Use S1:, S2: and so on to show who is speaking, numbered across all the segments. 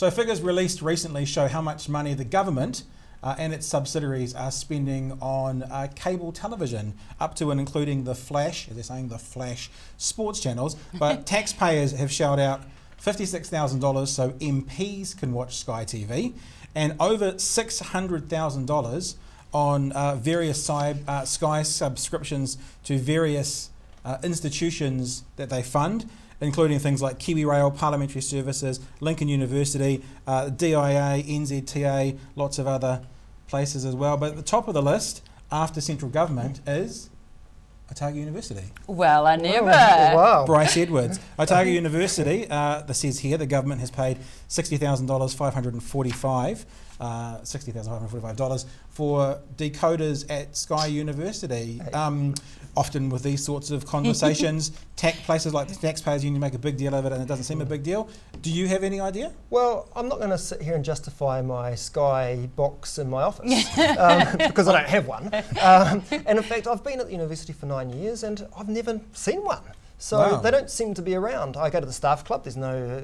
S1: So figures released recently show how much money the government and its subsidiaries are spending on cable television, up to and including the Flash, as they're saying, the Flash sports channels. But taxpayers have shelled out $56,000 so MPs can watch Sky TV, and over $600,000 on various Sky subscriptions to various institutions that they fund, including things like Kiwi Rail, Parliamentary Services, Lincoln University, DIA, NZTA, lots of other places as well. But at the top of the list, after central government, is Otago University.
S2: Well, I never.
S3: Wow.
S1: Bryce Edwards. Otago University, this says here, the government has paid $60,545 for decoders at Sky University. Often with these sorts of conversations, places like the Taxpayers Union make a big deal of it, and it doesn't seem a big deal. Do you have any idea?
S3: Well, I'm not going to sit here and justify my Sky box in my office because I don't have one. And in fact, I've been at the university for 9 years and I've never seen one. So
S1: Wow.
S3: They don't seem to be around. I go to the staff club, there's no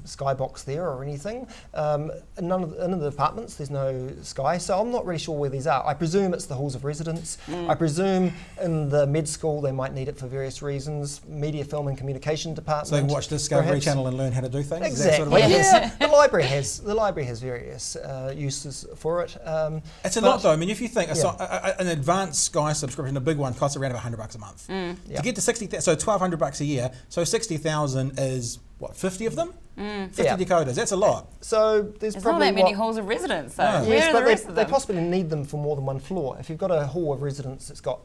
S3: Sky box there or anything. In none of the departments, there's no Sky, so I'm not really sure where these are. I presume it's the halls of residence. I presume in the med school they might need it for various reasons, media, film and communication department.
S1: So they can watch Discovery
S3: perhaps.
S1: Channel and learn how to do things?
S3: Exactly.
S1: Is that sort of
S3: Yeah, the library has various uses for it.
S1: It's a lot though. I mean, if you think an advanced Sky subscription, a big one, costs around about $100 a month. To get to 60,000, so $1,200 a year, so 60,000 is what, 50 of them? 50 decoders. That's a lot.
S3: So there's
S2: There's
S3: probably
S2: not that many halls of residence, though.
S1: No.
S2: Where
S3: Yes,
S2: are
S3: but
S2: the rest of
S3: they
S2: them?
S3: possibly need them for more than one floor. If you've got a hall of residence that's got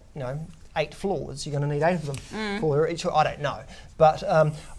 S3: 8 floors, you're going to need 8 of them for each. I don't know, but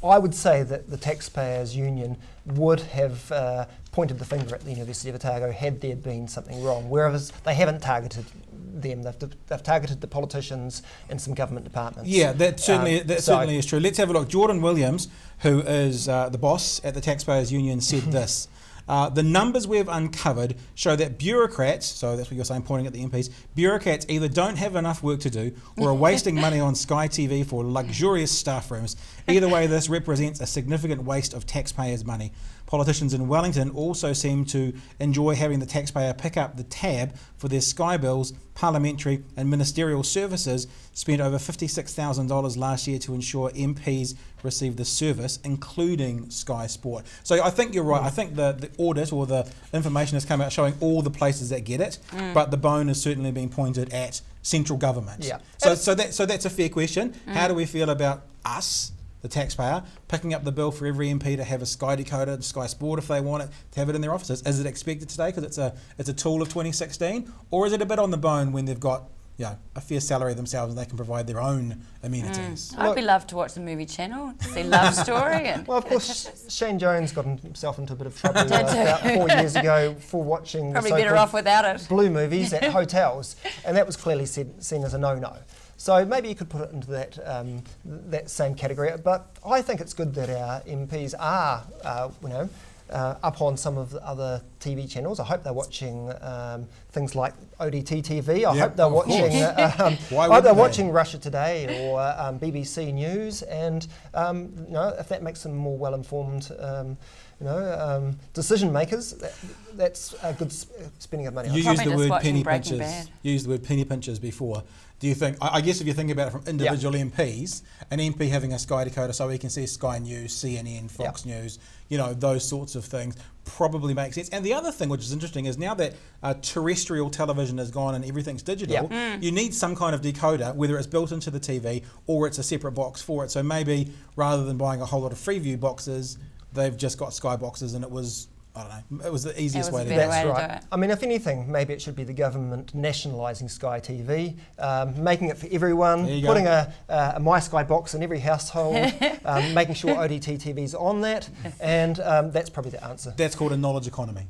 S3: I would say that the Taxpayers Union would have pointed the finger at the University of Otago had there been something wrong. Whereas they haven't targeted them; they've targeted the politicians and some government departments.
S1: Yeah, that certainly is true. Let's have a look. Jordan Williams, who is the boss at the Taxpayers Union, said this. The numbers we've uncovered show that bureaucrats, so that's what you're saying, pointing at the MPs, bureaucrats either don't have enough work to do or are wasting money on Sky TV for luxurious staff rooms. Either way, this represents a significant waste of taxpayers' money. Politicians in Wellington also seem to enjoy having the taxpayer pick up the tab for their Sky bills. Parliamentary and ministerial services spent over $56,000 last year to ensure MPs receive the service, including Sky Sport. So I think you're right. I think the audit or the information has come out showing all the places that get it, but the bone is certainly being pointed at central government.
S3: Yeah.
S1: So that's a fair question. How do we feel about us, the taxpayer, picking up the bill for every MP to have a Sky decoder, Sky Sport if they want it, to have it in their offices? Is it expected today because it's a tool of 2016, or is it a bit on the bone when they've got a fair salary themselves and they can provide their own amenities?
S2: I'd be loved to watch the movie channel, to see Love Story. And
S3: Well, of course, Shane Jones got himself into a bit of trouble about 4 years ago for watching
S2: probably
S3: the
S2: better
S3: so-called
S2: off without it.
S3: blue movies at hotels, and that was clearly seen as a no-no. So maybe you could put it into that same category. But I think it's good that our MPs are, up on some of the other TV channels. I hope they're watching things like ODT TV. I hope they're watching. Watching Russia Today or BBC News, and if that makes them more well-informed. Decision makers, that's a good spending of money.
S1: You
S2: Probably
S1: used the
S2: just
S1: word
S2: watching
S1: penny
S2: Breaking
S1: pinchers.
S2: Bad.
S1: You used the word penny pinchers before. Do you think, I guess if you think about it from individual MPs, an MP having a Sky decoder so he can see Sky News, CNN, Fox News, those sorts of things probably make sense. And the other thing which is interesting is now that terrestrial television is gone and everything's digital, you need some kind of decoder, whether it's built into the TV or it's a separate box for it. So maybe rather than buying a whole lot of Freeview boxes, they've just got Sky boxes, and it was the easiest way to do it.
S3: That's right. I mean, if anything, maybe it should be the government nationalising Sky TV, making it for everyone, putting a My Sky box in every household, making sure ODT TV's on that, and that's probably the answer.
S1: That's called a knowledge economy.